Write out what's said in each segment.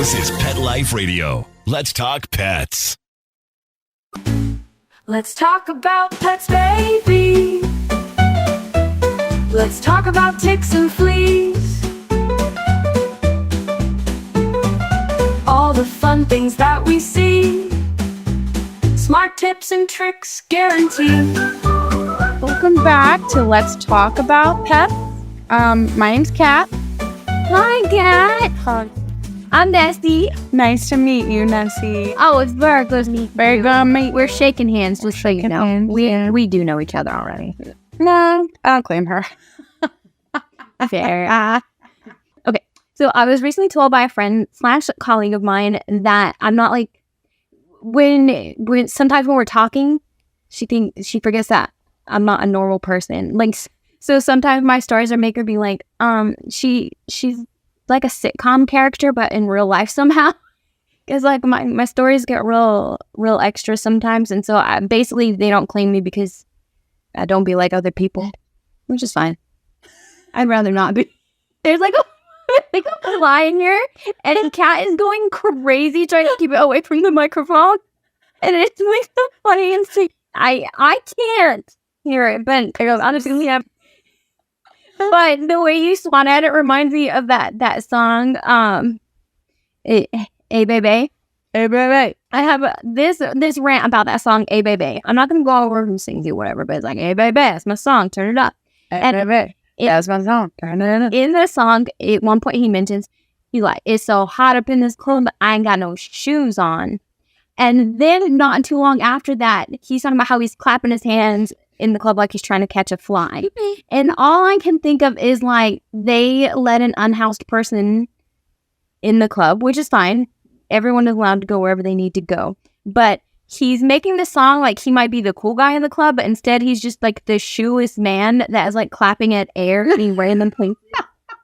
This is Pet Life Radio. Let's talk pets. Let's talk about pets, baby. Let's talk about ticks and fleas. All the fun things that we see. Smart tips and tricks guaranteed. Welcome back to Let's Talk About Pets. My name's Kat. Hi, Kat. I'm Nessie. Nice to meet you, Nessie. Oh, it's very good to meet you. Very good to meet. We're shaking hands, just so you know. Hands, yeah. We do know each other already. No, I'll claim her. Fair. Okay, so I was recently told by a friend / colleague of mine that I'm not like when sometimes when we're talking, she forgets that I'm not a normal person. Like, so sometimes my stories are make her be like, she's like a sitcom character, but in real life somehow. Because like my stories get real extra sometimes, and so basically they don't claim me because I don't be like other people, which is fine. I'd rather not be. There's like a fly in here, and a cat is going crazy trying to keep it away from the microphone, and it's like so funny and sick. I can't hear it, but honestly, yeah. But the way you swat at it reminds me of that song, Hey Baby. Hey, baby. I have this rant about that song, Hey Baby. I'm not going to go over who sings it, whatever, but it's like, Hey Baby, that's my song, turn it up. Hey, baby. That's my song. Turn it up. In the song, at one point he mentions, he's like, it's so hot up in this club, I ain't got no shoes on. And then not too long after that, he's talking about how he's clapping his hands in the club like he's trying to catch a fly. And all I can think of is like they let an unhoused person in the club, which is fine. Everyone is allowed to go wherever they need to go. But he's making the song like he might be the cool guy in the club, but instead he's just like the shoeless man that is like clapping at air in random places.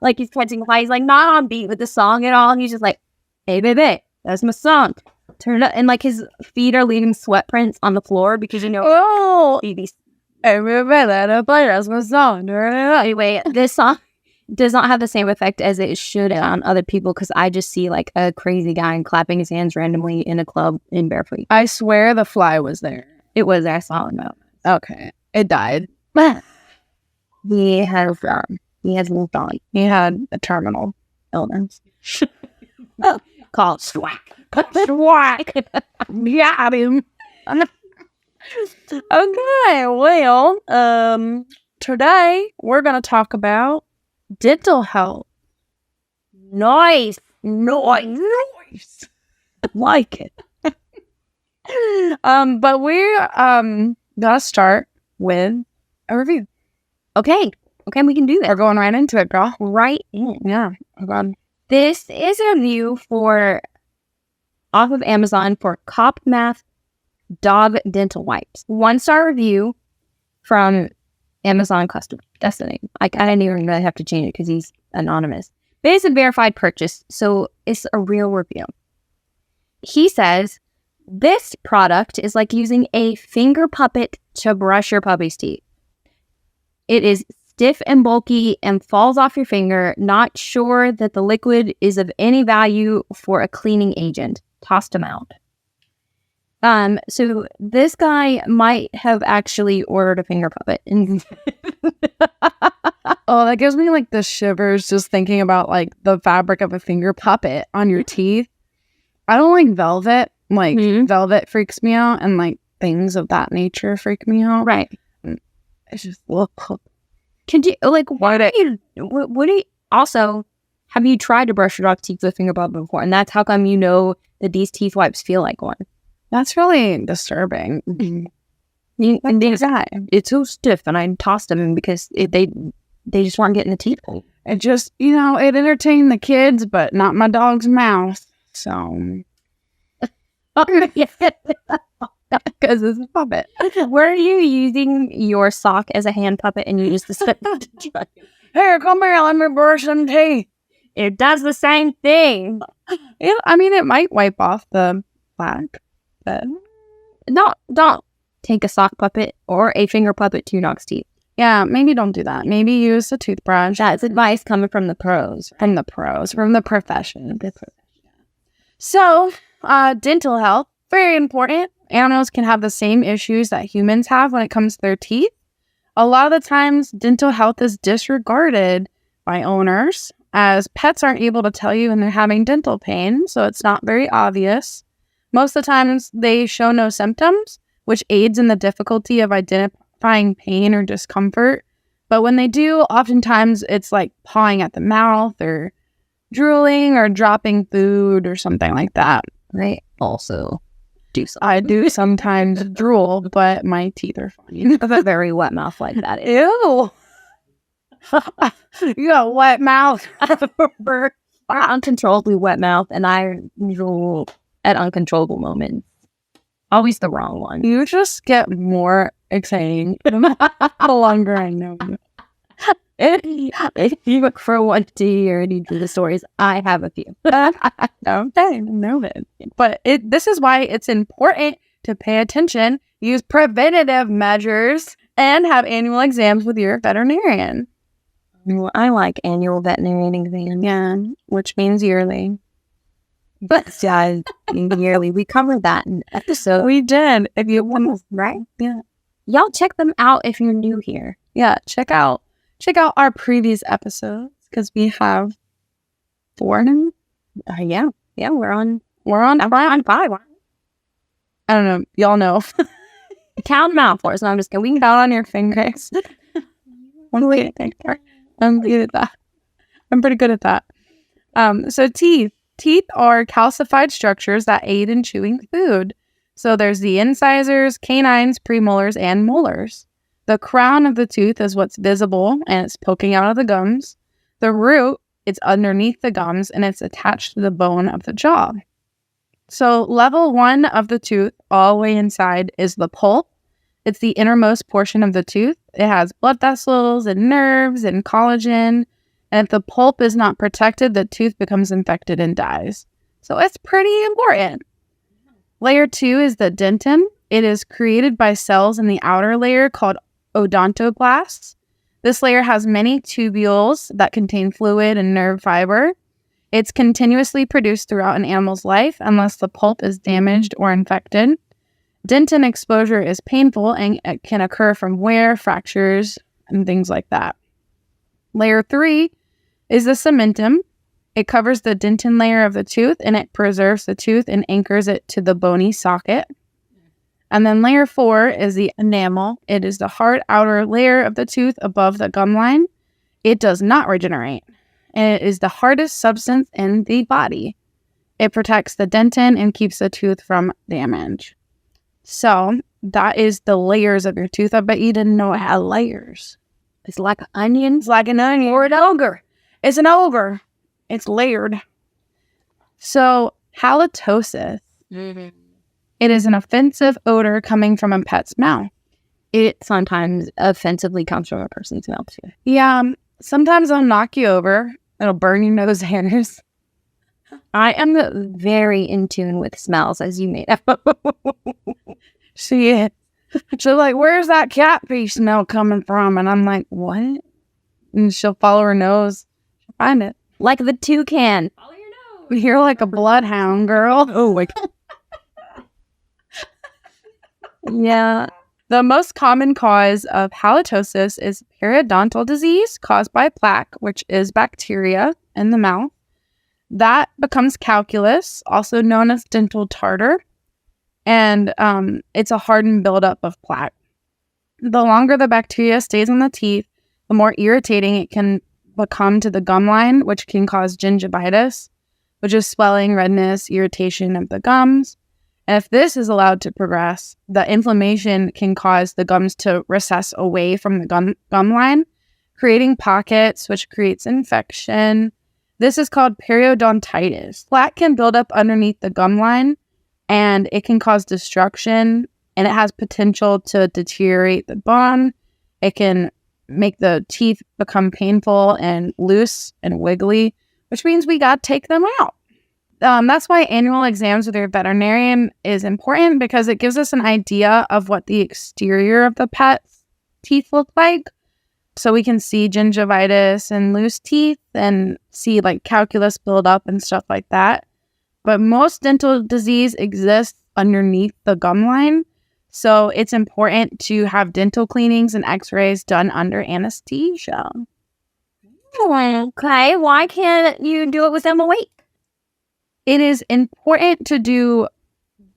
Like he's catching a fly. He's like not on beat with the song at all. And he's just like, hey, baby, that's my song. Turn it up. And like his feet are leaving sweatprints on the floor because, you know, Oh, babies. hey, baby, let it play. That's my song. Turn it up. Anyway, this song does not have the same effect as it should on other people because I just see like a crazy guy clapping his hands randomly in a club in bare feet. I swear the fly was there. It was that song though. Okay. It died. He has moved on. He had a terminal illness. Called Swack. Swack. Got him. Okay, well, today we're going to talk about dental health. Nice. Nice. Like it. But we're gonna start with a review. Okay, we can do We're that. going right into it, girl. Right in. Yeah. Oh God. This is a review off of Amazon for Cop Math dog dental wipes. 1-star review from Amazon customer. That's the name. I didn't even really have to change it because he's anonymous. But it's a verified purchase, so it's a real review. He says, this product is like using a finger puppet to brush your puppy's teeth. It is stiff and bulky and falls off your finger. Not sure that the liquid is of any value for a cleaning agent. Tossed him out. So this guy might have actually ordered a finger puppet. Oh, that gives me like the shivers just thinking about like the fabric of a finger puppet on your teeth. I don't like velvet. Like velvet freaks me out, and like things of that nature freak me out. Right. It's just look. Could you like what do you also have you tried to brush your dog's teeth with a finger puppet before? And that's how come you know that these teeth wipes feel like one. That's really disturbing. It's so stiff, and I tossed them because they just weren't getting the teeth. It just, it entertained the kids, but not my dog's mouth. So, because it's a puppet. Were you using your sock as a hand puppet and you just Here, come here, let me brush some teeth. It does the same thing. It might wipe off the plaque, but don't take a sock puppet or a finger puppet to your dog's teeth. Yeah, maybe don't do that. Maybe use a toothbrush. That's advice coming from the pros. From the profession. So, dental health, very important. Animals can have the same issues that humans have when it comes to their teeth. A lot of the times, dental health is disregarded by owners, as pets aren't able to tell you when they're having dental pain, so it's not very obvious. Most of the times, they show no symptoms, which aids in the difficulty of identifying pain or discomfort. But when they do, oftentimes it's like pawing at the mouth or drooling or dropping food or something like that. They also do something. I do sometimes drool, but my teeth are fine. A very wet mouth like that. Ew. You got a wet mouth. Uncontrollably wet mouth, and I drool at uncontrollable moments. Always the wrong one. You just get more exciting the longer I know you. If you look for one to hear any of the stories, I have a few. Okay, know it. But this is why it's important to pay attention, use preventative measures, and have annual exams with your veterinarian. Well, I like annual veterinarian exams. Yeah, which means yearly. But yeah, yearly. We covered that in episode. We did. If you want, right? Yeah. Y'all check them out if you're new here. Yeah, check out our previous episodes because we have 4 now. Yeah, we're on I'm on 5. I don't know. Y'all know. Count them out for us. No, I'm just kidding. We can count on your fingers. I'm good at that. I'm pretty good at that. So teeth. Teeth are calcified structures that aid in chewing food. So there's the incisors, canines, premolars, and molars. The crown of the tooth is what's visible, and it's poking out of the gums. The root, it's underneath the gums, and it's attached to the bone of the jaw. So level 1 of the tooth, all the way inside, is the pulp. It's the innermost portion of the tooth. It has blood vessels and nerves and collagen. And if the pulp is not protected, the tooth becomes infected and dies. So it's pretty important. Layer 2 is the dentin. It is created by cells in the outer layer called odontoblasts. This layer has many tubules that contain fluid and nerve fiber. It's continuously produced throughout an animal's life unless the pulp is damaged or infected. Dentin exposure is painful and it can occur from wear, fractures, and things like that. Layer 3 is the cementum. It covers the dentin layer of the tooth and it preserves the tooth and anchors it to the bony socket. And then layer 4 is the enamel. It is the hard outer layer of the tooth above the gum line. It does not regenerate. And it is the hardest substance in the body. It protects the dentin and keeps the tooth from damage. So that is the layers of your tooth. I bet you didn't know it had layers. It's like an onion. It's like an onion. Or an ogre. It's an ogre. It's layered. So, halitosis. Mm-hmm. It is an offensive odor coming from a pet's mouth. It sometimes offensively comes from a person's mouth, too. Yeah, sometimes it'll knock you over. It'll burn your nose hairs. I am very in tune with smells, as you may know. She's like, where's that cat pee smell coming from? And I'm like, what? And she'll follow her nose. She'll find it. Like the toucan. Follow your nose. You're like a bloodhound, girl. Oh, my God. Yeah. The most common cause of halitosis is periodontal disease caused by plaque, which is bacteria in the mouth. That becomes calculus, also known as dental tartar. And it's a hardened buildup of plaque. The longer the bacteria stays on the teeth, the more irritating it can become to the gum line, which can cause gingivitis, which is swelling, redness, irritation of the gums. And if this is allowed to progress, the inflammation can cause the gums to recess away from the gum line, creating pockets, which creates infection. This is called periodontitis. Plaque can build up underneath the gum line, and it can cause destruction, and it has potential to deteriorate the bone. It can make the teeth become painful and loose and wiggly, which means we got to take them out. That's why annual exams with your veterinarian is important, because it gives us an idea of what the exterior of the pet's teeth look like. So we can see gingivitis and loose teeth and see like calculus build up and stuff like that. but most dental disease exists underneath the gum line. So it's important to have dental cleanings and x-rays done under anesthesia. Okay, why can't you do it with them awake? It is important to do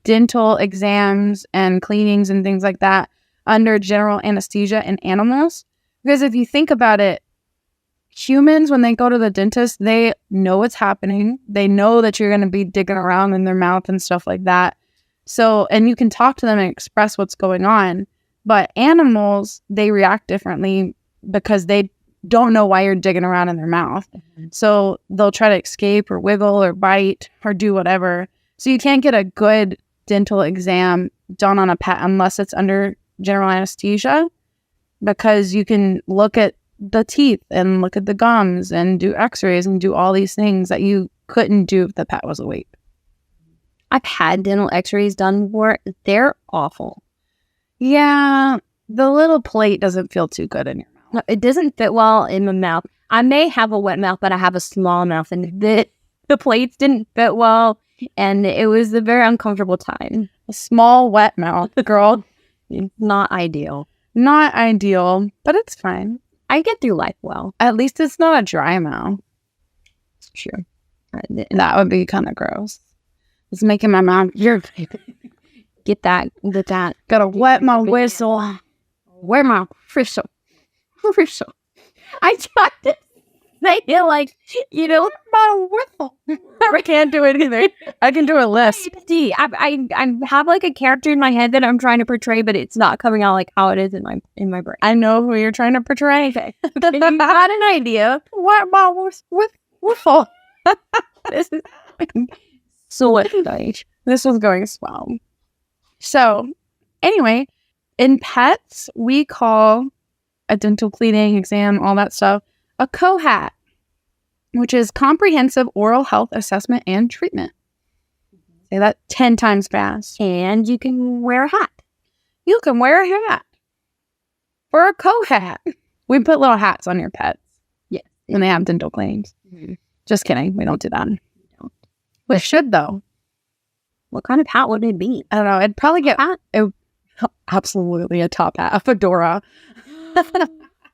dental exams and cleanings and things like that under general anesthesia in animals. Because if you think about it, humans, when they go to the dentist, they know what's happening. They know that you're going to be digging around in their mouth and stuff like that. So, and you can talk to them and express what's going on. But animals, they react differently because they don't know why you're digging around in their mouth. So they'll try to escape or wiggle or bite or do whatever. So you can't get a good dental exam done on a pet unless it's under general anesthesia, because you can look at the teeth and look at the gums and do x-rays and do all these things that you couldn't do if the pet was awake. I've had dental x-rays done before. They're awful. Yeah, the little plate doesn't feel too good in your mouth. No, it doesn't fit well in my mouth. I may have a wet mouth, but I have a small mouth, and the plates didn't fit well, and it was a very uncomfortable time. A small wet mouth, girl. Not ideal. Not ideal, but it's fine. I get through life well. At least it's not a dry mouth. Sure. That would be kind of gross. It's making my mouth Get that. gotta wet my whistle. Where my whistle? I tried to say it like, My whistle. I can't do it either. I can do a lisp. I have like a character in my head that I'm trying to portray, but it's not coming out like how it is in my brain. I know who you're trying to portray. Okay. You got an idea. Wet my whistle. This is so nice. This was going swell. So, anyway, in pets, we call a dental cleaning, exam, all that stuff, a COHAT, which is Comprehensive Oral Health Assessment and Treatment. Say that 10 times fast. And you can wear a hat. You can wear a hat for a COHAT. We put little hats on your pets. Yes. When they have dental cleanings. Mm-hmm. Just kidding. We don't do that. We should, though. What kind of hat would it be? I don't know. It'd probably get absolutely a top hat, a fedora.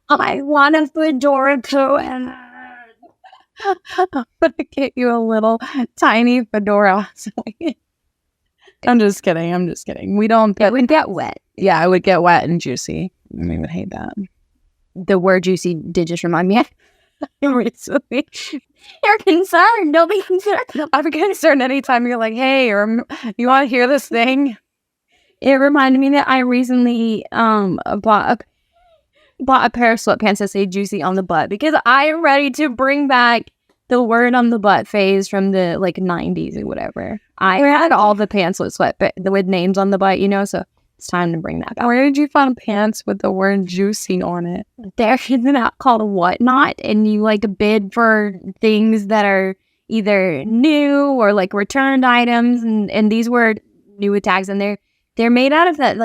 I want a fedora too. And I'm gonna get you a little tiny fedora. I'm just kidding. We don't. it would get wet. Yeah, it would get wet and juicy. And we would hate that. The word juicy did just remind me. Recently, you're concerned. Don't be concerned. I'm concerned anytime you're like, hey, or you want to hear this thing? It reminded me that I recently bought a pair of sweatpants that say juicy on the butt, because I am ready to bring back the word on the butt phase from the 90s or whatever. I had all the pants with with names on the butt, so it's time to bring that back. Where did you find pants with the word juicy on it? There's an app called Whatnot, and you bid for things that are either new or returned items, and these were new tags, and they're made out of that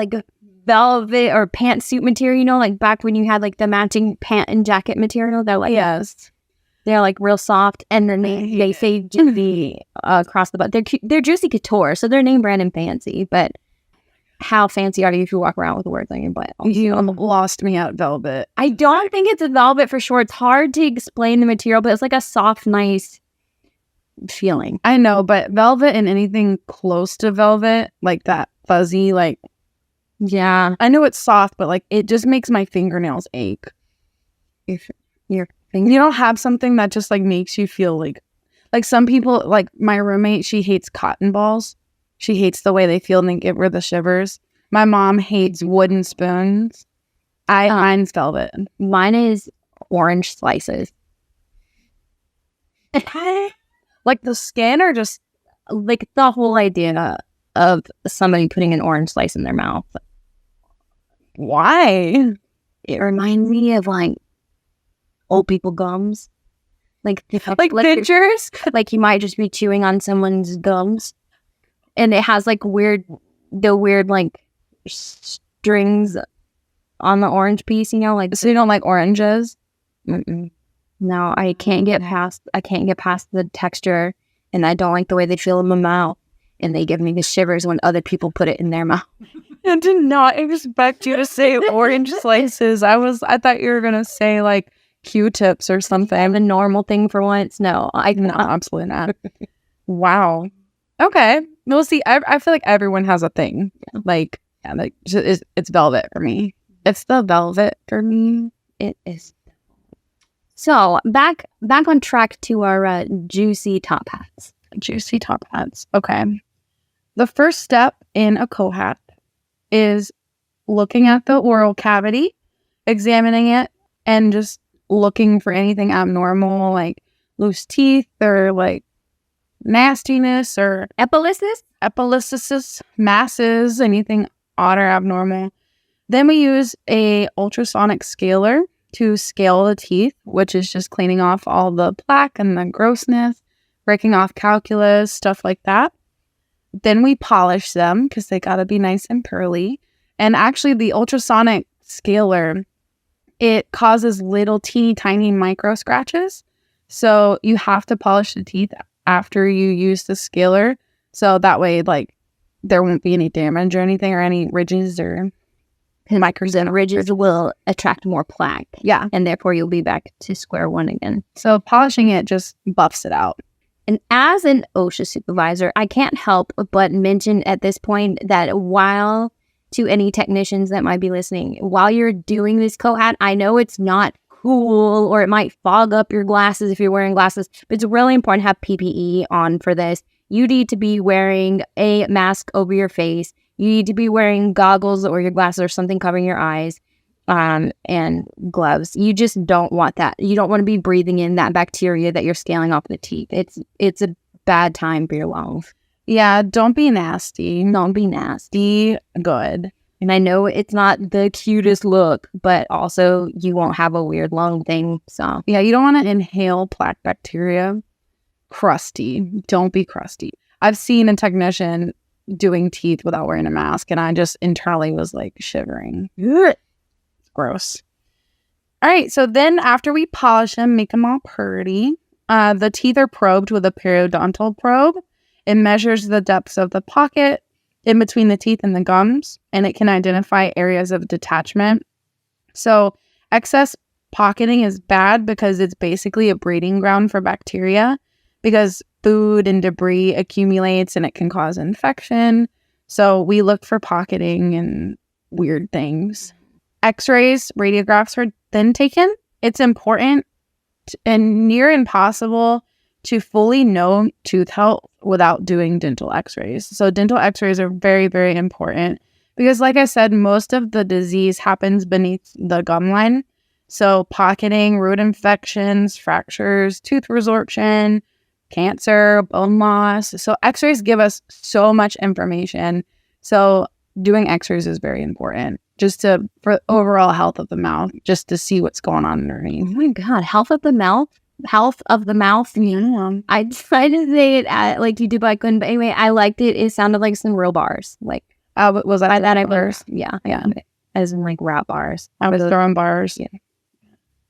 velvet or pantsuit material, back when you had the matching pant and jacket material. They're yes, they're real soft, and then they say juicy across the butt. They're Juicy Couture, so they're name brand and fancy, but how fancy are you if you walk around with words on your butt? You lost me at velvet. I don't think it's a velvet for sure. It's hard to explain the material, but it's a soft, nice feeling. I know, but velvet and anything close to velvet, like that fuzzy, yeah. I know it's soft, but it just makes my fingernails ache. If your You don't have something that just makes you feel like some people, my roommate, she hates cotton balls. She hates the way they feel and they give her the shivers. My mom hates wooden spoons. Mine's velvet. Mine is orange slices. The skin, or just the whole idea of somebody putting an orange slice in their mouth. why? It reminds me of old people gums. Pictures? You might just be chewing on someone's gums. And it has weird strings on the orange piece, So you don't like oranges? Mm-mm. No, I can't get past the texture and I don't like the way they feel in my mouth. And they give me the shivers when other people put it in their mouth. I did not expect you to say orange slices. I thought you were gonna say like Q-tips or something. The normal thing for once. No, No, absolutely not. Wow. Okay. Well, see, I feel like everyone has a thing. Like, yeah, like it's velvet for me. It's the velvet for me. It is. So back on track to our juicy top hats. Juicy top hats. Okay. The first step in a cohat is looking at the oral cavity, examining it, and just looking for anything abnormal, like loose teeth or like nastiness or epilysis, masses, anything odd or abnormal. Then we use a ultrasonic scaler to scale the teeth, which is just cleaning off all the plaque and the grossness, breaking off calculus, stuff like that. Then we polish them because they got to be nice and pearly. And actually, the ultrasonic scaler, it causes little teeny tiny micro scratches. So you have to polish the teeth after you use the scaler. So that way, like, there won't be any damage or anything or any ridges or micros. And ridges will attract more plaque. Yeah. And therefore, you'll be back to square one again. So polishing it just buffs it out. And as an OSHA supervisor, I can't help but mention at this point that while to any technicians that might be listening, while you're doing this cohat, I know it's not cool or it might fog up your glasses if you're wearing glasses, but it's really important to have PPE on for this. You need to be wearing a mask over your face. You need to be wearing goggles or your glasses or something covering your eyes. And gloves. You just don't want that. You don't want to be breathing in that bacteria that you're scaling off the teeth. It's a bad time for your lungs. Yeah, don't be nasty. Don't be nasty. Be good. And I know it's not the cutest look, but also you won't have a weird lung thing. So yeah, you don't want to inhale plaque bacteria. Crusty. Don't be crusty. I've seen a doing teeth without wearing a mask, and I just internally was like shivering. Gross. All right, so then after we polish them, make them all pretty, the teeth are probed with a periodontal probe. It measures the depths of the pocket in between the teeth and the gums, and it can identify areas of detachment. So excess pocketing is bad because it's basically a breeding ground for bacteria, because food and debris accumulates and it can cause infection. So we look for pocketing and weird things. X-rays, radiographs are then taken. It's important and near impossible to fully know tooth health without doing dental x-rays. So dental x-rays are very, very important because, like I said, most of the disease happens beneath the gum line. So pocketing, root infections, fractures, tooth resorption, cancer, bone loss. So x-rays give us so much information. So doing x-rays is very important just for overall health of the mouth, just to see what's going on underneath. Oh my God, health of the mouth? Health of the mouth? Yeah. I tried to say it like you did, but I couldn't. But anyway, I liked it. It sounded like some real bars. Like, was that by that I bars? Yeah. As in like rap bars. I was throwing bars. Yeah.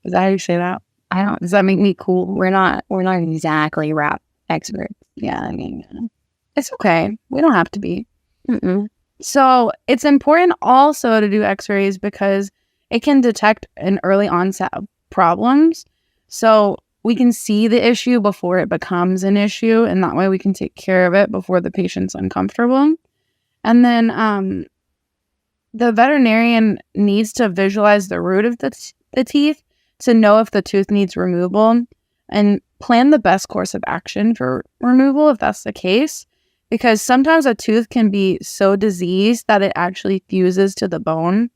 Is that how you say that? I don't. Does that make me cool? We're not exactly rap experts. Yeah, I mean, it's okay. We don't have to be. Mm-mm. So it's important also to do x-rays because it can detect an early onset of problems. So we can see the issue before it becomes an issue, and that way we can take care of it before the patient's uncomfortable. And then the veterinarian needs to visualize the root of the teeth to know if the tooth needs removal and plan the best course of action for removal if that's the case. Because sometimes a tooth can be so diseased that it actually fuses to the bone,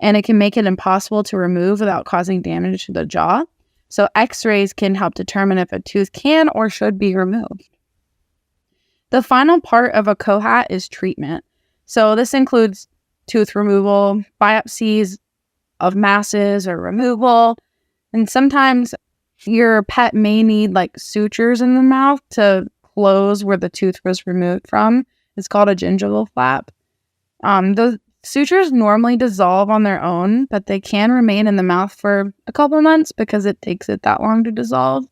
and it can make it impossible to remove without causing damage to the jaw. So x-rays can help determine if a tooth can or should be removed. The final part of a cohat is treatment. So this includes tooth removal, biopsies of masses or removal, and sometimes your pet may need like sutures in the mouth to close where the tooth was removed from. It's called a gingival flap. Those sutures normally dissolve on their own, but they can remain in the mouth for a couple months because it takes it that long to dissolve.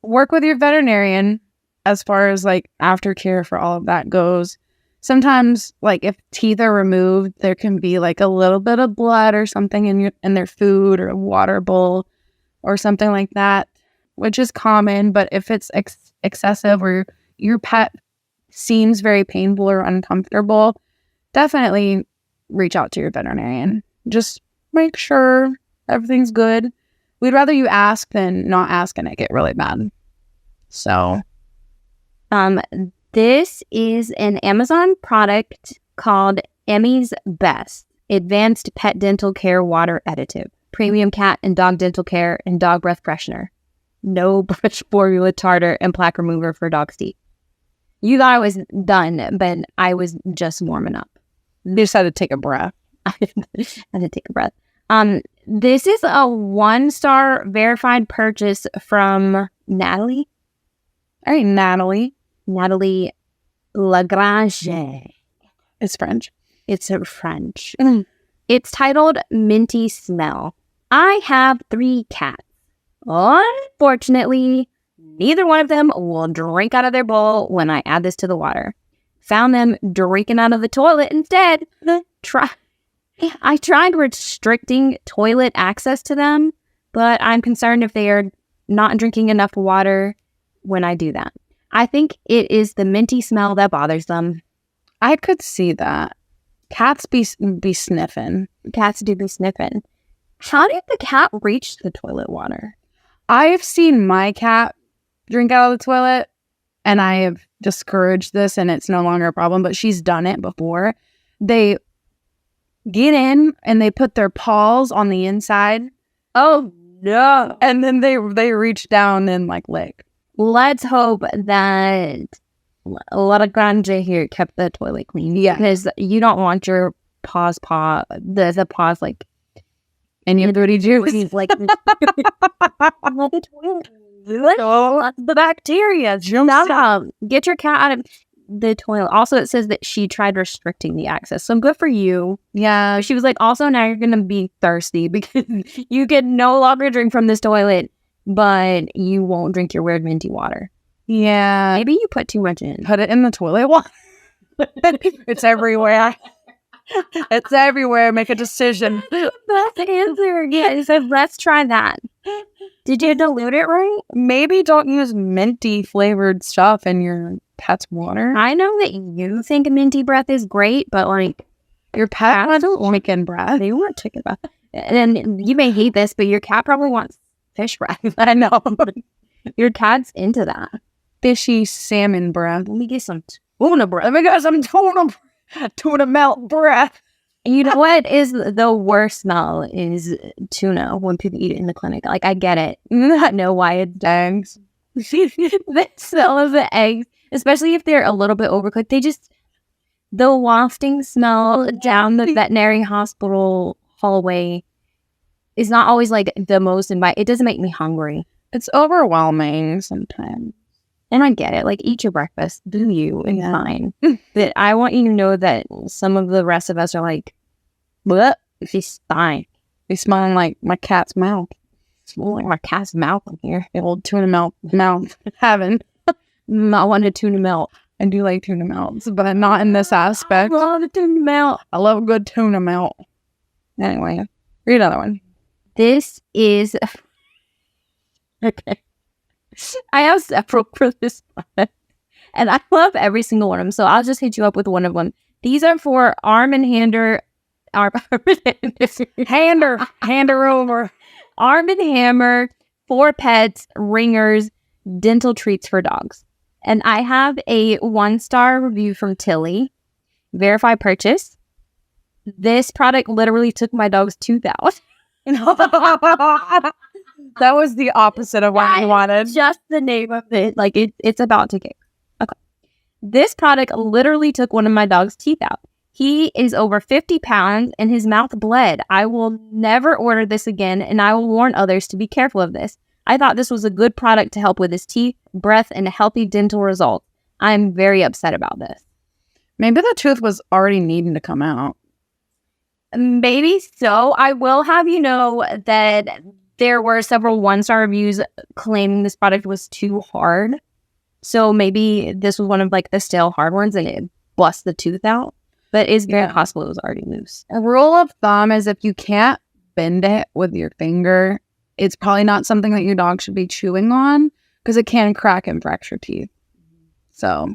Work with your veterinarian as far as like aftercare for all of that goes. Sometimes, like if teeth are removed, there can be like a little bit of blood or something in their food or a water bowl or something like that, which is common. But if it's excessive or your pet seems very painful or uncomfortable, definitely reach out to your veterinarian. Just make sure everything's good. We'd rather you ask than not ask and it get really bad. So, this is an Amazon product called Emmy's Best Advanced Pet Dental Care Water Additive, Premium Cat and Dog Dental Care and Dog Breath Freshener. No brush formula tartar and plaque remover for dog's teeth. You thought I was done, but I was just warming up. you just had to take a breath. I had to take a breath. This is a 1-star verified purchase from Natalie. All right, Natalie. Natalie Lagrange. It's French. It's French. It's titled Minty Smell. I have 3 cats. Unfortunately, neither one of them will drink out of their bowl when I add this to the water. Found them drinking out of the toilet instead. I tried restricting toilet access to them, but I'm concerned if they are not drinking enough water when I do that. I think it is the minty smell that bothers them. I could see that. Cats be sniffing. Cats do be sniffing. How did the cat reach the toilet water? I've seen my cat drink out of the toilet, and I have discouraged this, and it's no longer a problem, but she's done it before. They get in, and they put their paws on the inside. Oh, no. And then they reach down and, like, lick. Let's hope that La Grande here kept the toilet clean. Yeah. Because you don't want your the paws, like, And you have dirty juice. like the toilet. The bacteria. Get your cat out of the toilet. Also, it says that she tried restricting the access. So good for you. Yeah. She was like, also, now you're going to be thirsty because you can no longer drink from this toilet, but you won't drink your weird minty water. Yeah. Maybe you put too much in. Put it in the toilet water. It's everywhere. It's everywhere. Make a decision. That's the answer. Yeah, it says, let's try that. Did you dilute it right? Maybe don't use minty flavored stuff in your pet's water. I know that you think minty breath is great, but like Your pet wants chicken breath. they want chicken breath. And you may hate this, but your cat probably wants fish breath. I know. Your cat's into that. Fishy salmon breath. Let me get some tuna breath. Let me get some tuna melt breath. You know what is the worst smell is tuna when people eat it in the clinic. Like, I get it. I know why it's Eggs. the smell of the eggs, especially if they're a little bit overcooked. The wafting smell down the veterinary hospital hallway is not always like the most inviting. It doesn't make me hungry. It's overwhelming sometimes. And I get it. Like, eat your breakfast. Do you. It's fine. But I want you to know that some of the rest of us are like, what? She's fine. They smelling like my cat's mouth. Smell like my cat's mouth in here. The old tuna mouth. Haven't. I want a tuna melt. I do like tuna melts, but not in this aspect. I love a tuna melt. I love a good tuna melt. Anyway, read another one. This is... Okay. I have several for this one. And I love every single one of them. So I'll just hit you up with one of them. These are for Hander over. Arm & Hammer, for pets, ringers, dental treats for dogs. And I have a 1-star review from Tilly. Verified purchase. This product literally took my dog's tooth out. That was the opposite of what I wanted. Just the name of it. Like, it's about to kick. Okay. This product literally took one of my dog's teeth out. He is over 50 pounds and his mouth bled. I will never order this again, and I will warn others to be careful of this. I thought this was a good product to help with his teeth, breath, and healthy dental results. I'm very upset about this. Maybe the tooth was already needing to come out. Maybe so. I will have you know that there were several 1-star reviews claiming this product was too hard. So maybe this was one of like the stale hard ones and it bust the tooth out. But it's very possible it was already loose. A rule of thumb is if you can't bend it with your finger, it's probably not something that your dog should be chewing on because it can crack and fracture teeth. So,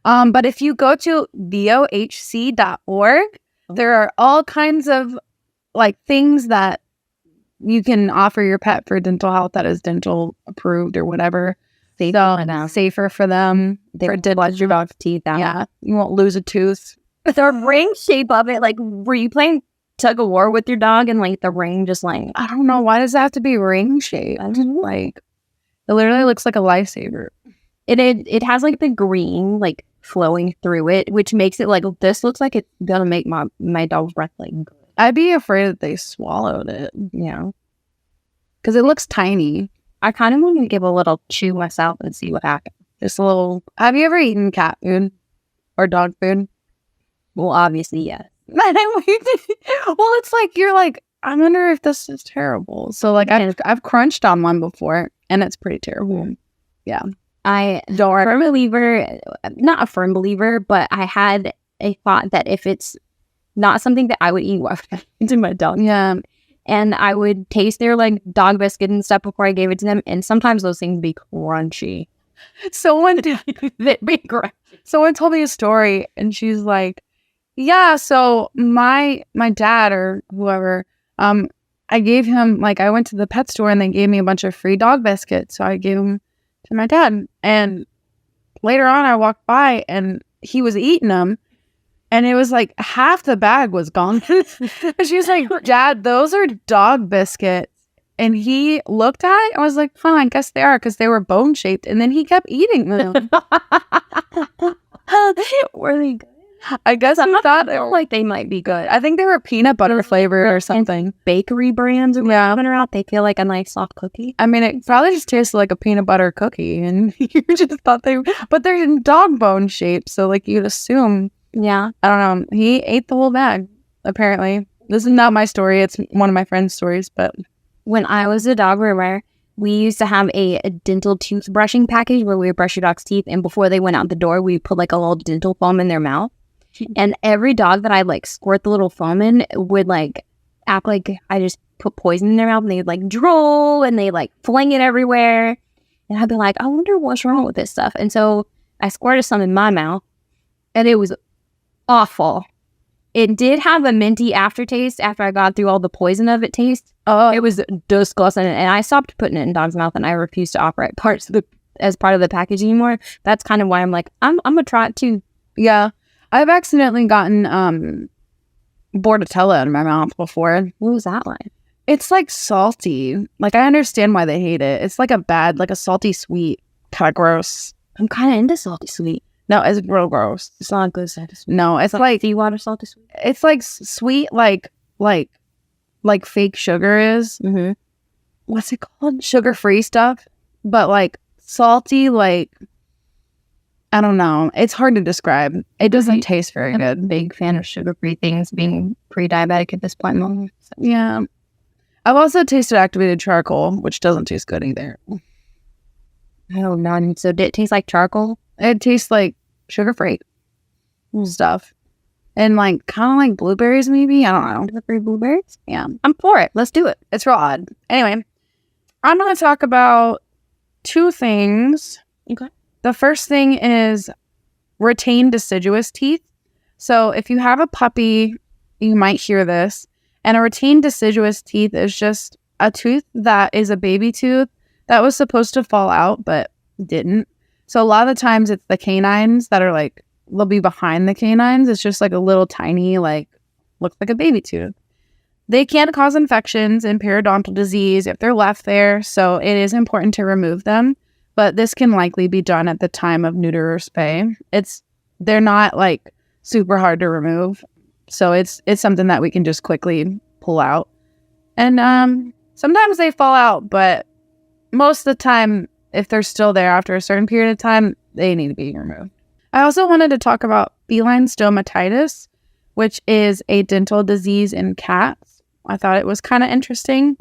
but if you go to vohc.org, there are all kinds of like things that you can offer your pet for dental health that is dental approved or whatever. Safer for them. They did wash your dog's teeth out. Yeah, you won't lose a tooth. The ring shape of it, like, were you playing tug of war with your dog and like the ring just like, I don't know, why does that have to be ring shaped? Like, it literally looks like a lifesaver. It has like the green like flowing through it, which makes it like, this looks like it's gonna make my dog's breath like good. I'd be afraid that they swallowed it. Yeah, because it looks tiny. I kind of want to give a little chew myself and see what happens. Just a little. Have you ever eaten cat food or dog food? Well, obviously, yes. Well, it's like you're like, I wonder if this is terrible. So like I've crunched on one before and it's pretty terrible. Yeah. I don't firm believer, not a firm believer, but I had a thought that if it's not something that I would eat into my dog. Yeah. And I would taste their like dog biscuit and stuff before I gave it to them. And sometimes those things be crunchy. Someone told me a story and she's like, yeah, so my dad or whoever, I gave him, like, I went to the pet store and they gave me a bunch of free dog biscuits. So I gave them to my dad. And later on, I walked by and he was eating them. And it was like half the bag was gone. And she was like, Dad, those are dog biscuits. And he looked at it and was like, huh, I guess they are because they were bone shaped. And then he kept eating them. Were they good? I guess I thought they were, like they might be good. I think they were peanut butter flavored or something. Bakery brands are out. They feel like a nice soft cookie. I mean, it probably just tasted like a peanut butter cookie, and you just thought but they're in dog bone shape, so like you'd assume. Yeah, I don't know. He ate the whole bag. Apparently, this is not my story. It's one of my friend's stories. But when I was a dog groomer, we used to have a dental tooth brushing package where we would brush your dog's teeth, and before they went out the door, we put like a little dental foam in their mouth. And every dog that I like squirt the little foam in would like act like I just put poison in their mouth, and they'd like drool and they like fling it everywhere. And I'd be like, I wonder what's wrong with this stuff. And so I squirted some in my mouth and it was awful. It did have a minty aftertaste after I got through all the poison of it taste. Oh, it was disgusting. And I stopped putting it in dog's mouth and I refused to offer it as part of the package anymore. That's kind of why I'm like, I'm gonna try it too. Yeah. I've accidentally gotten Bordetella in my mouth before. What was that like? It's like salty. Like, I understand why they hate it. It's like a salty sweet. Kind of gross. I'm kind of into salty sweet. No, it's real gross. It's not good salty sweet. No, it's like seawater salty sweet. It's like sweet, like fake sugar is. Mm-hmm. What's it called? Sugar-free stuff. But like salty, like, I don't know. It's hard to describe. It doesn't taste very good. I'm a big fan of sugar-free things, being pre-diabetic at this point. So. Yeah. I've also tasted activated charcoal, which doesn't taste good either. Oh, no. So did it taste like charcoal? It tastes like sugar-free stuff. And like, kind of like blueberries maybe? I don't know. Sugar-free blueberries? Yeah. I'm for it. Let's do it. It's real odd. Anyway, I'm going to talk about 2 things. Okay. The first thing is retained deciduous teeth. So if you have a puppy, you might hear this. And a retained deciduous teeth is just a tooth that is a baby tooth that was supposed to fall out but didn't. So a lot of the times it's the canines that are like, they'll be behind the canines. It's just like a little tiny, like, looks like a baby tooth. They can cause infections and periodontal disease if they're left there. So it is important to remove them. But this can likely be done at the time of neuter or spay. They're not like super hard to remove. So it's something that we can just quickly pull out. And sometimes they fall out, but most of the time, if they're still there after a certain period of time, they need to be removed. I also wanted to talk about feline stomatitis, which is a dental disease in cats. I thought it was kind of interesting.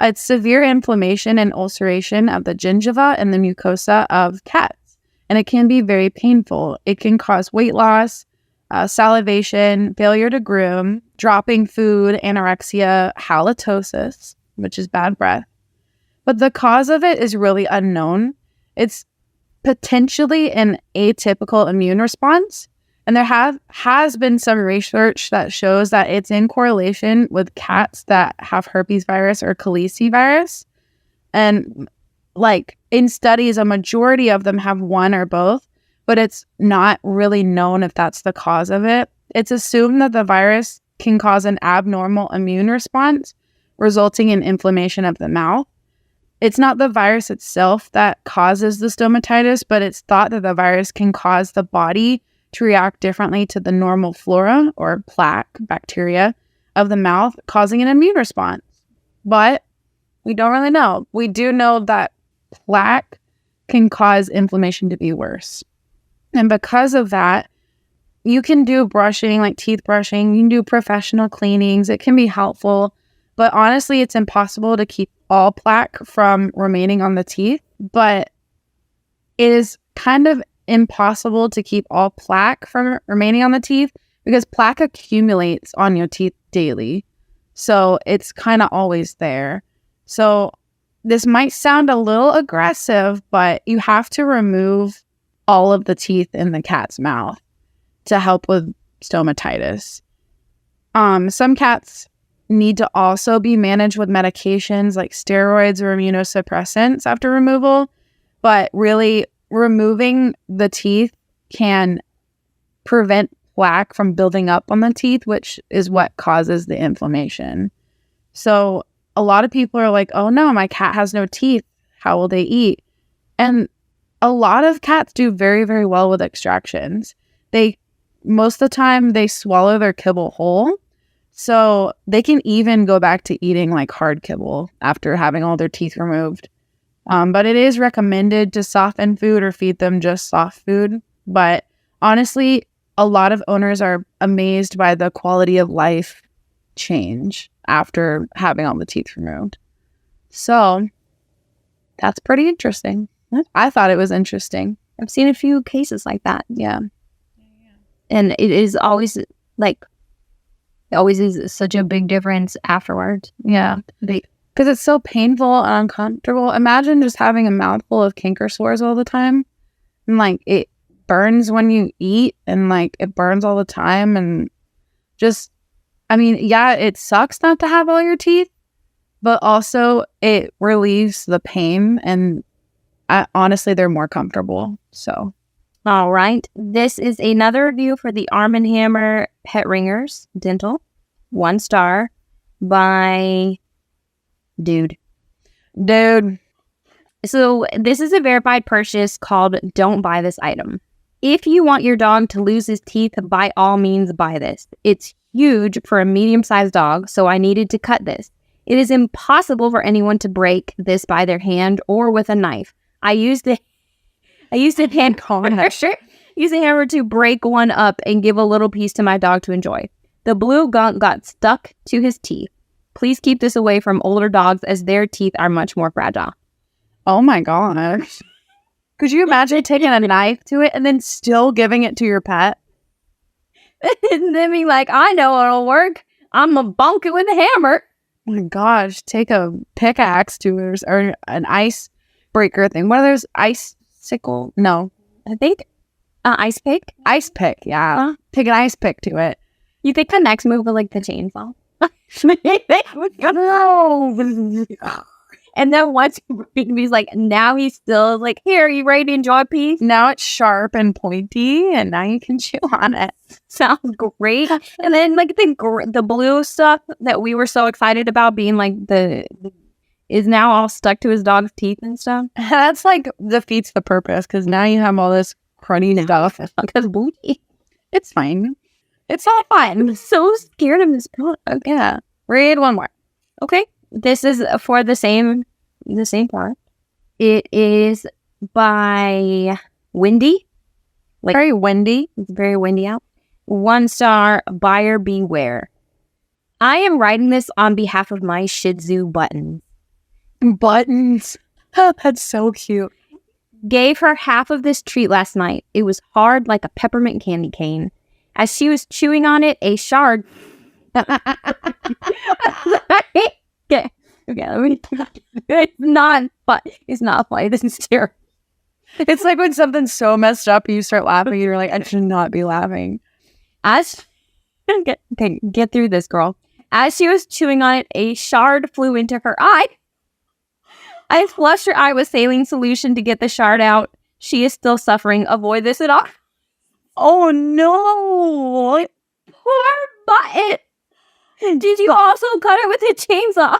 It's severe inflammation and ulceration of the gingiva and the mucosa of cats. and it can be very painful. It can cause weight loss, salivation, failure to groom, dropping food, anorexia, halitosis, which is bad breath. But the cause of it is really unknown. It's potentially an atypical immune response. And there has been some research that shows that it's in correlation with cats that have herpes virus or calicivirus. And like in studies, a majority of them have one or both, but it's not really known if that's the cause of it. It's assumed that the virus can cause an abnormal immune response, resulting in inflammation of the mouth. It's not the virus itself that causes the stomatitis, but it's thought that the virus can cause the body to react differently to the normal flora or plaque bacteria of the mouth, causing an immune response. But we don't really know. We do know that plaque can cause inflammation to be worse. And because of that, you can do brushing, like teeth brushing. You can do professional cleanings. It can be helpful. But honestly, it's impossible to keep all plaque from remaining on the teeth. But it is kind of impossible to keep all plaque from remaining on the teeth because plaque accumulates on your teeth daily. So it's kind of always there. So this might sound a little aggressive, but you have to remove all of the teeth in the cat's mouth to help with stomatitis. Some cats need to also be managed with medications like steroids or immunosuppressants after removal, but really removing the teeth can prevent plaque from building up on the teeth, which is what causes the inflammation. So a lot of people are like, oh no, my cat has no teeth. How will they eat? And a lot of cats do very, very well with extractions. Most of the time they swallow their kibble whole. So they can even go back to eating like hard kibble after having all their teeth removed. But it is recommended to soften food or feed them just soft food. But honestly, a lot of owners are amazed by the quality of life change after having all the teeth removed. So that's pretty interesting. I thought it was interesting. I've seen a few cases like that. Yeah. And it is always like, it always is such a big difference afterwards. Yeah. Because it's so painful and uncomfortable. Imagine just having a mouthful of canker sores all the time. And like it burns when you eat and like it burns all the time. And just, I mean, yeah, it sucks not to have all your teeth, but also it relieves the pain. And honestly, they're more comfortable. So. All right. This is another review for the Arm & Hammer Pet Ringers Dental. 1 star by Dude. So this is a verified purchase called Don't Buy This Item. If you want your dog to lose his teeth, by all means buy this. It's huge for a medium-sized dog, so I needed to cut this. It is impossible for anyone to break this by their hand or with a knife. I used a hammer to break one up and give a little piece to my dog to enjoy. The blue gunk got stuck to his teeth. Please keep this away from older dogs as their teeth are much more fragile. Oh my gosh. Could you imagine taking a knife to it and then still giving it to your pet? And then be like, I know it'll work. I'm going to bonk it with a hammer. Oh my gosh. Take a pickaxe to it or an ice breaker thing. What are those? Icicle? No. I think ice pick. Ice pick, yeah. Take an ice pick to it. You think the next move will like the chainsaw? And then once he's like, now he's still like, here, are you ready to enjoy a piece? Now it's sharp and pointy, and now you can chew on it. Sounds great. And then like the blue stuff that we were so excited about being like is now all stuck to his dog's teeth and stuff. That's like defeats the purpose because now you have all this cruddy stuff. Because booty. It's fine. It's all fine. I'm so scared of this product. Yeah. Read one more. Okay. This is for the same part. It is by Windy. Like, very windy. It's very windy out. 1 star, buyer beware. I am writing this on behalf of my Shih Tzu Buttons. Buttons. Oh, that's so cute. Gave her half of this treat last night. It was hard like a peppermint candy cane. As she was chewing on it, a shard. Okay, let me. It's not funny. This is terrible. It's like when something's so messed up, you start laughing, and you're like, I should not be laughing. Get through this, girl. As she was chewing on it, a shard flew into her eye. I flushed her eye with saline solution to get the shard out. She is still suffering. Avoid this at all. Oh no! Poor Button. Did you also cut it with a chainsaw?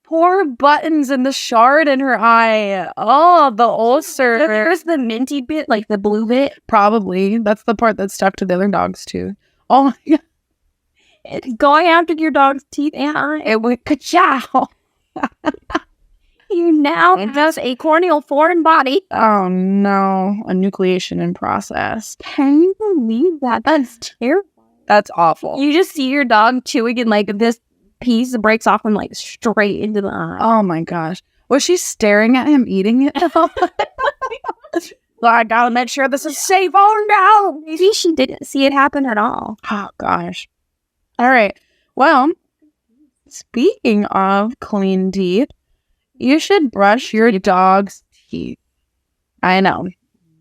Poor Buttons and the shard in her eye. Oh, the ulcer. There's the minty bit, like the blue bit. Probably. That's the part that's stuck to the other dogs too. Oh my god. It's going after your dog's teeth and eye. It went ka-chow. You now have a corneal foreign body. Oh no. A nucleation in process. Can you believe that? That's terrible. That's awful. You just see your dog chewing and like this piece breaks off and like straight into the eye. Oh my gosh. Was she staring at him eating it? I gotta make sure this is safe. Oh no. Maybe she didn't see it happen at all. Oh gosh. All right. Well, speaking of clean teeth, you should brush your dog's teeth. I know.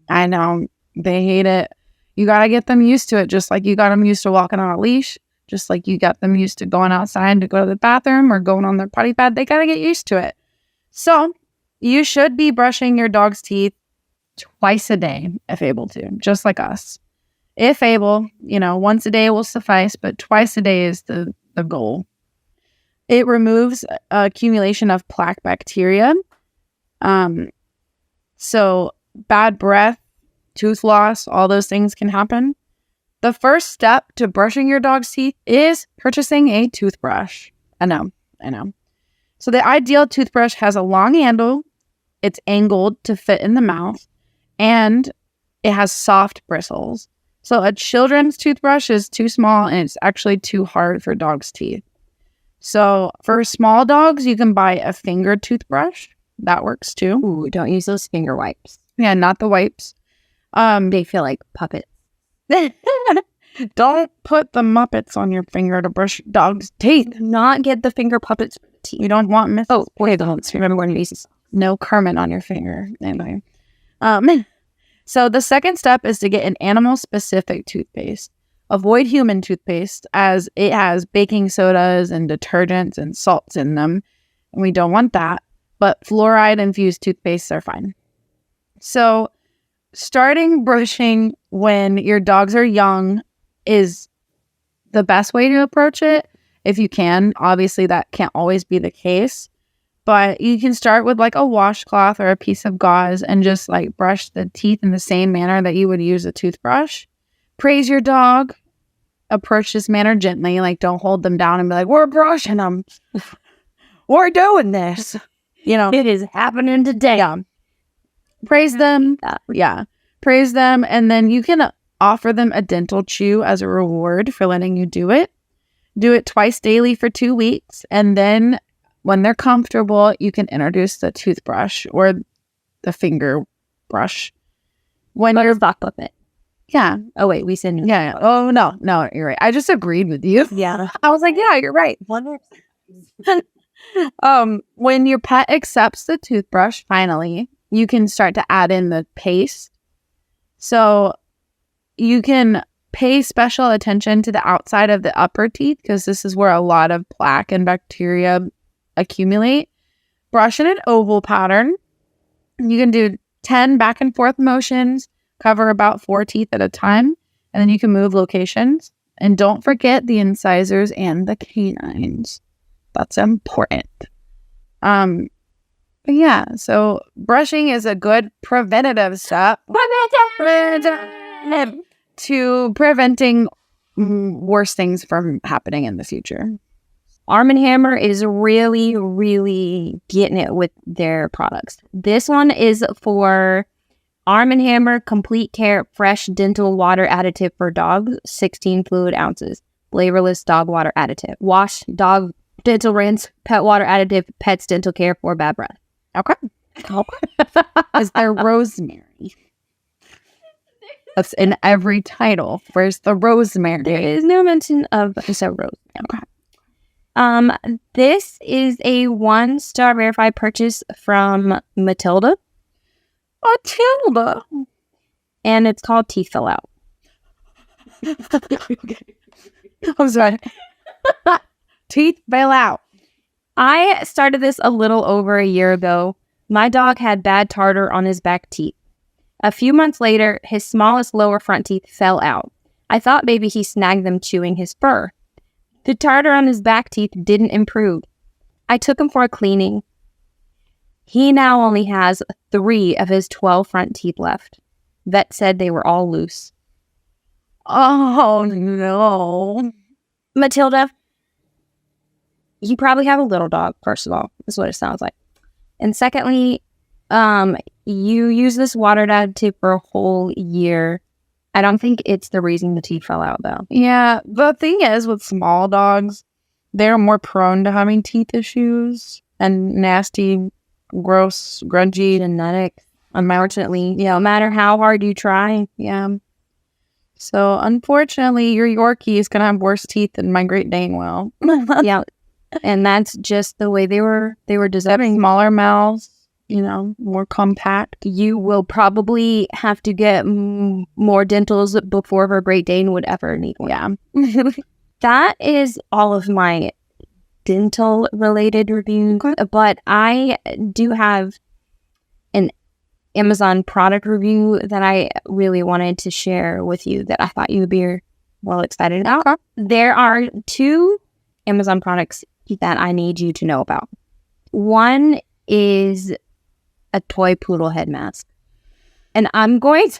They hate it. You got to get them used to it, just like you got them used to walking on a leash, just like you got them used to going outside to go to the bathroom or going on their potty pad. They got to get used to it. So you should be brushing your dog's teeth twice a day, if able to, just like us. If able, once a day will suffice, but twice a day is the goal. It removes accumulation of plaque bacteria. So bad breath, tooth loss, all those things can happen. The first step to brushing your dog's teeth is purchasing a toothbrush. I know. So the ideal toothbrush has a long handle, it's angled to fit in the mouth, and it has soft bristles. So a children's toothbrush is too small and it's actually too hard for dogs' teeth. So for small dogs, you can buy a finger toothbrush. That works too. Ooh, don't use those finger wipes. Yeah, not the wipes. They feel like puppets. Don't put the Muppets on your finger to brush dog's teeth. Do not get the finger puppets for the teeth. You don't want Miss. Oh, wait, don't remember one of these. No Kermit on your finger. Anyway. So the second step is to get an animal-specific toothpaste. Avoid human toothpaste as it has baking sodas and detergents and salts in them. And we don't want that. But fluoride-infused toothpastes are fine. So starting brushing when your dogs are young is the best way to approach it. If you can. Obviously, that can't always be the case. But you can start with like a washcloth or a piece of gauze and just like brush the teeth in the same manner that you would use a toothbrush. Praise your dog. Approach this manner gently. Like, don't hold them down and be like, we're brushing them. We're doing this. It is happening today. Yeah. Praise them. Yeah. Praise them. And then you can offer them a dental chew as a reward for letting you do it. Do it twice daily for 2 weeks. And then when they're comfortable, you can introduce the toothbrush or the finger brush. When you're sock puppet. Yeah. Oh, wait, we said no. Yeah. Oh, no, you're right. I just agreed with you. Yeah. I was like, yeah, you're right. When your pet accepts the toothbrush, finally, you can start to add in the paste. So you can pay special attention to the outside of the upper teeth because this is where a lot of plaque and bacteria accumulate. Brush in an oval pattern. You can do 10 back and forth motions, cover about 4 teeth at a time, and then you can move locations. And don't forget the incisors and the canines. That's important. But yeah, so brushing is a good preventative step to preventing worse things from happening in the future. Arm & Hammer is really, really getting it with their products. This one is for Arm & Hammer Complete Care Fresh Dental Water Additive for Dogs, 16 fluid ounces. Flavorless dog water additive. Wash, dog dental rinse, pet water additive, pet's dental care for bad breath. Okay. Is there rosemary? That's in every title. Where's the rosemary? There is no mention of so rosemary. This is a 1-star verified purchase from Matilda, Matilda. and it's called Teeth Fell Out. I'm sorry. Teeth fell out. I started this a little over a year ago. My dog had bad tartar on his back teeth. A few months later, his smallest lower front teeth fell out. I thought maybe he snagged them chewing his fur. The tartar on his back teeth didn't improve. I took him for a cleaning. He now only has 3 of his 12 front teeth left. Vet said they were all loose. Oh, no. Matilda, you probably have a little dog, first of all. That's what it sounds like. And secondly, you use this water additive for a whole year. I don't think it's the reason the teeth fell out, though. Yeah, the thing is with small dogs, they're more prone to having teeth issues and nasty, gross, grungy, Genetic, unfortunately. No matter how hard you try. yeah. So, unfortunately, your Yorkie is going to have worse teeth than my Great Dane will. Yeah. And that's just the way they were designed. Smaller mouths, more compact. You will probably have to get more dentals before her Great Dane would ever need one. Yeah. That is all of my dental related reviews, but I do have an Amazon product review that I really wanted to share with you that I thought you would be well excited about. Okay. There are 2 Amazon products that I need you to know about. One is a toy poodle head mask. And I'm going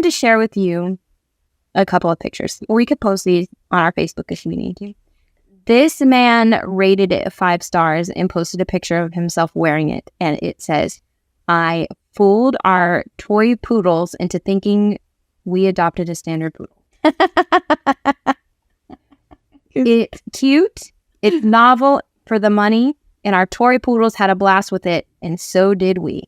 to share with you a couple of pictures. We could post these on our Facebook if we need to. This man rated it 5 stars and posted a picture of himself wearing it. And it says, "I fooled our toy poodles into thinking we adopted a standard poodle." It's cute. It's novel for the money. And our toy poodles had a blast with it. And so did we.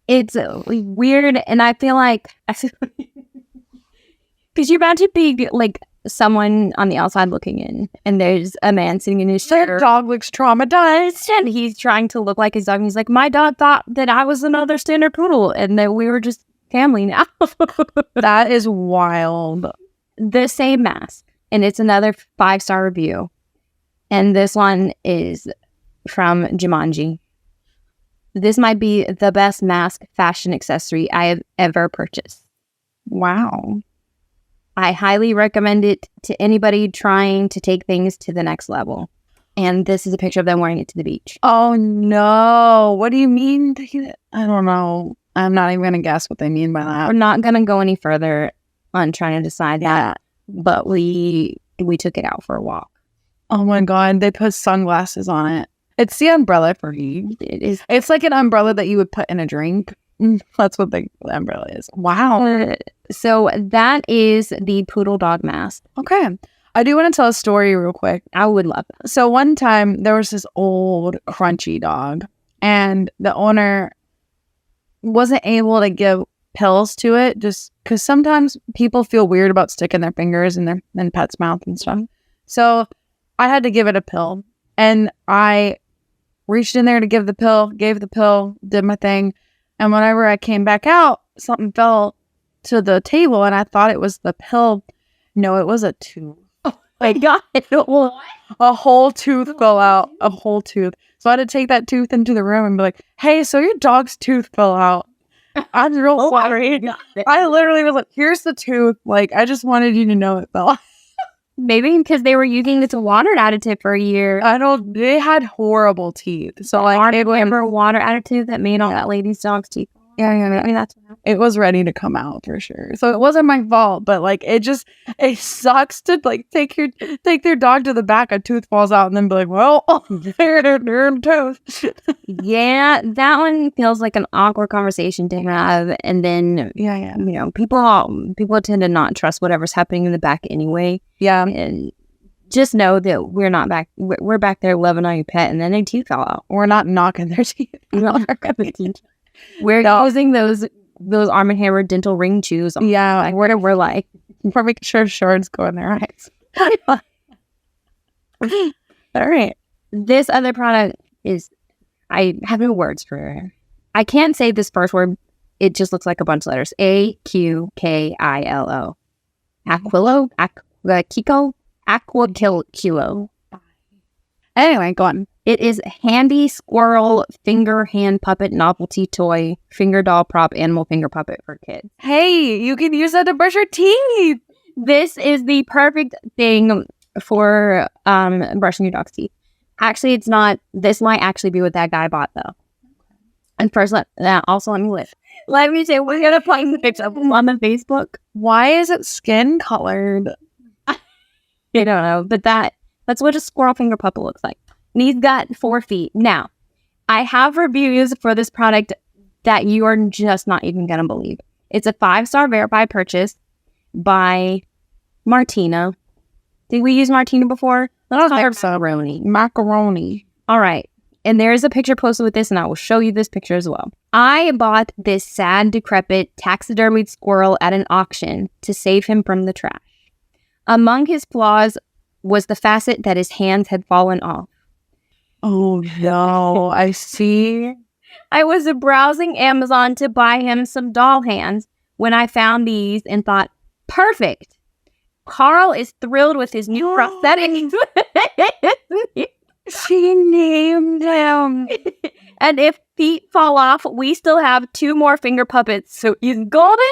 It's weird. And I feel like, because you're about to be like someone on the outside looking in, and there's a man sitting in his chair. Their dog looks traumatized. And he's trying to look like his dog. And he's like, my dog thought that I was another standard poodle and that we were just family now. That is wild. The same mask. And it's another 5-star review. And this one is from Jumanji. This might be the best mask fashion accessory I have ever purchased. Wow. I highly recommend it to anybody trying to take things to the next level. And this is a picture of them wearing it to the beach. Oh, no. What do you mean? I don't know. I'm not even going to guess what they mean by We're that. not going to go any further on trying to decide that, but we took it out for a walk. Oh, my God. They put sunglasses on it. It's the umbrella for you. It is. It's like an umbrella that you would put in a drink. That's what the umbrella is. Wow. So that is the poodle dog mask. Okay. I do want to tell a story real quick. I would love it. So one time there was this old crunchy dog and the owner wasn't able to give pills to it just because sometimes people feel weird about sticking their fingers in their pet's mouth and stuff. So I had to give it a pill and I reached in there to give the pill, gave the pill, did my thing. And whenever I came back out, something fell to the table and I thought it was the pill. No, it was a tooth. My God. A whole tooth fell out. A whole tooth. So I had to take that tooth into the room and be like, hey, so your dog's tooth fell out. I'm real sorry. I literally was like, here's the tooth. Like, I just wanted you to know it fell out. Maybe because they were using this water additive for a year. They had horrible teeth. So like, Remember water additive that made all that lady's dog's teeth? Yeah. I mean, that's what happened. It was ready to come out for sure. So it wasn't my fault, but like it sucks to like take their dog to the back, a tooth falls out, and then be like, well, they're a tooth. Yeah, that one feels like an awkward conversation to have, and then Yeah. you know, people tend to not trust whatever's happening in the back anyway. Yeah. And just know that we're not back. We're back there loving on your pet, and then their teeth fell out. We're not knocking their teeth. We're using those Arm & Hammer dental ring chews. Yeah, We're like, we're making sure shards go in their eyes. All right. this other product is, I have no words for it. I can't say this first word. It just looks like a bunch of letters. AQKILO. Aquilo? Aquakilo. Anyway, go on. It is Handy Squirrel Finger Hand Puppet Novelty Toy Finger Doll Prop Animal Finger Puppet for kids. Hey, you can use that to brush your teeth. This is the perfect thing for brushing your dog's teeth. Actually, it's not. This might actually be what that guy bought, though. And first, let me live. Let me say, we're going to find the picture on the Facebook. Why is it skin colored? I don't know, but that's what a squirrel finger puppet looks like. And he's got 4 feet. Now, I have reviews for this product that you are just not even going to believe. It's a 5-star verified purchase by Martina. Did we use Martina before? Let's call her Macaroni. All right. And there is a picture posted with this, and I will show you this picture as well. I bought this sad, decrepit, taxidermied squirrel at an auction to save him from the trash. Among his flaws was the facet that his hands had fallen off. Oh, no. I see. I was browsing Amazon to buy him some doll hands when I found these and thought, perfect. Carl is thrilled with his new prosthetics. She named him. And if feet fall off, we still have 2 more finger puppets, so he's golden.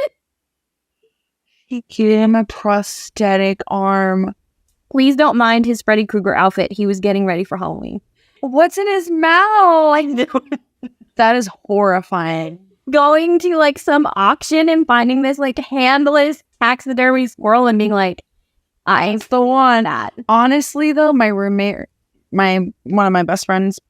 He gave him a prosthetic arm. Please don't mind his Freddy Krueger outfit. He was getting ready for Halloween. What's in his mouth? That is horrifying. Going to like some auction and finding this like handless taxidermy squirrel and being like, I'm the one. Honestly, though, my roommate, one of my best friends,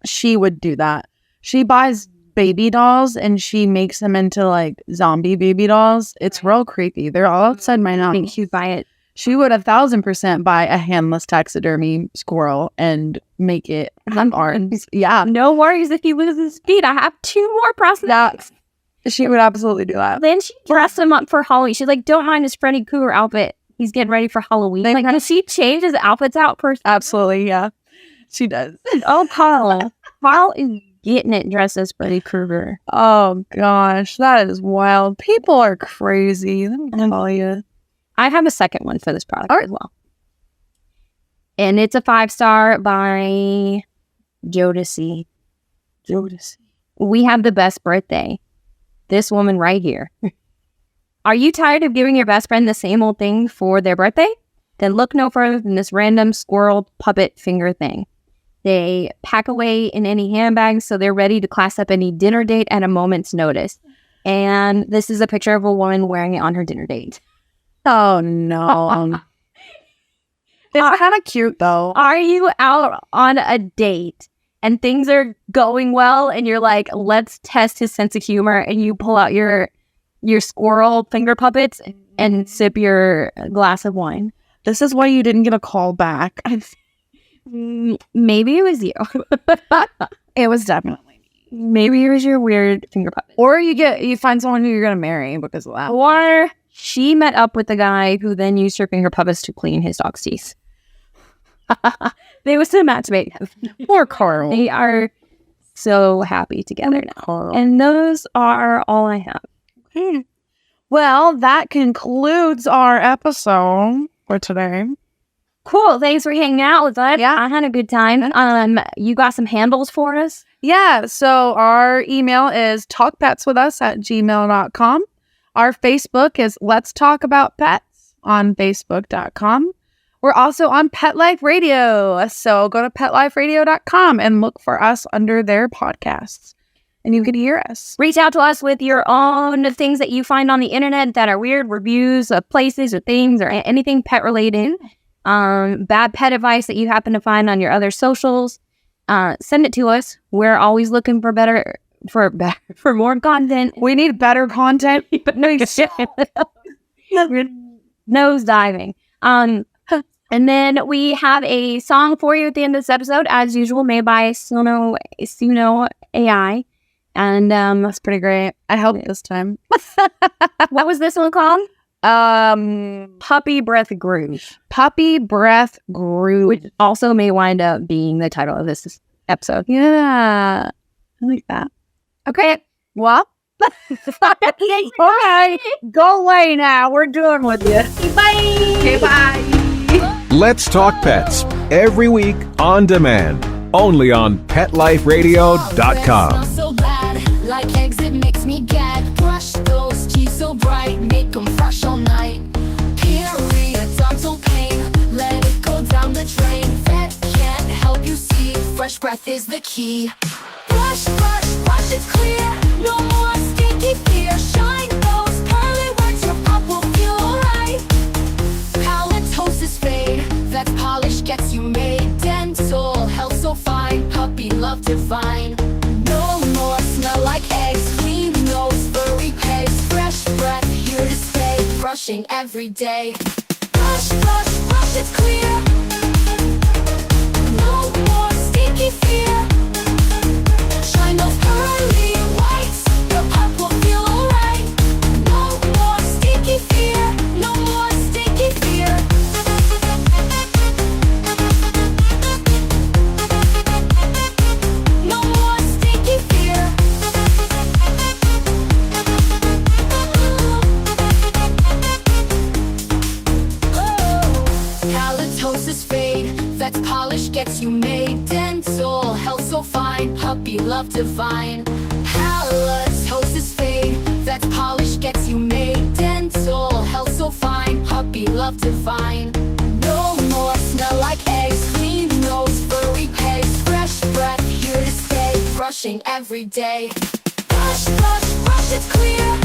she would do that. She buys baby dolls and she makes them into like zombie baby dolls. It's real creepy. They're all outside my house. I think she'd buy it. She would 1,000% buy a handless taxidermy squirrel and make it have arms. Yeah. No worries if he loses feet. I have 2 more prosthetics. She would absolutely do that. Then she dressed him up for Halloween. She's like, don't mind his Freddy Krueger outfit. He's getting ready for Halloween. Like, does she change his outfits out for? Absolutely, yeah. She does. Oh, Carl. Carl is getting it dressed as Freddy Krueger. Oh, gosh. That is wild. People are crazy. Let me tell you. I have a second one for this product as well. And it's a 5-star by Jodeci. We have the best birthday. This woman right here. Are you tired of giving your best friend the same old thing for their birthday? Then look no further than this random squirrel puppet finger thing. They pack away in any handbags, so they're ready to class up any dinner date at a moment's notice. And this is a picture of a woman wearing it on her dinner date. Oh, no. It's kind of cute, though. Are you out on a date and things are going well and you're like, let's test his sense of humor, and you pull out your squirrel finger puppets and sip your glass of wine? This is why you didn't get a call back. Maybe it was you. It was definitely me. Maybe it was your weird finger puppet. Or you find someone who you're going to marry because of that. Or she met up with the guy who then used her finger puppets to clean his dog's teeth. They was a match made. Poor Carl. They are so happy together now. Carl. And those are all I have. Okay. Well, that concludes our episode for today. Cool. Thanks for hanging out with us. Yeah. I had a good time. You got some handles for us? Yeah. So our email is talkpetswithus@gmail.com. Our Facebook is Let's Talk About Pets on Facebook.com. We're also on Pet Life Radio. So go to petliferadio.com and look for us under their podcasts. And you can hear us. Reach out to us with your own things that you find on the internet that are weird, reviews of places or things or anything pet related. Bad pet advice that you happen to find on your other socials. Send it to us. We're always looking for more content. We need better content. But no, nose diving. And then we have a song for you at the end of this episode, as usual, made by Suno AI. And That's pretty great. I helped this time. what was this one called? Puppy Breath Groove. Puppy Breath Groove. Which also may wind up being the title of this episode. Yeah. I like that. Okay. Well, all right. Go away now. We're doing with you. Bye. Okay, bye. Let's Talk Pets every week on demand, only on PetLifeRadio.com. Smell so bad, like eggs, it makes me gag. Brush those teeth so bright, make them fresh all night. Period, dental pain, let it go down the drain. Vet can't help you see, fresh breath is the key. Brush, brush, brush, it's clear. No more stinky fear. Shine those pearly whites, your pup will feel alright. Halitosis fade, that polish gets you made. Dental health so fine, puppy love divine. No more smell like eggs, clean nose, furry pegs. Fresh breath here to stay, brushing every day. Brush, brush, brush, it's clear. No more stinky fear. Shine those pearly whites, your pup will feel alright. No more stinky fear, no more stinky fear. No more stinky fear. Halitosis fade, that's polish gets you made. Dental health so fine, puppy love divine. Halitosis fade, that's polish gets you made. Dental health so fine, puppy love divine. No more smell like eggs, clean nose, furry pegs. Fresh breath here to stay, brushing every day. Brush, brush, brush, it's clear.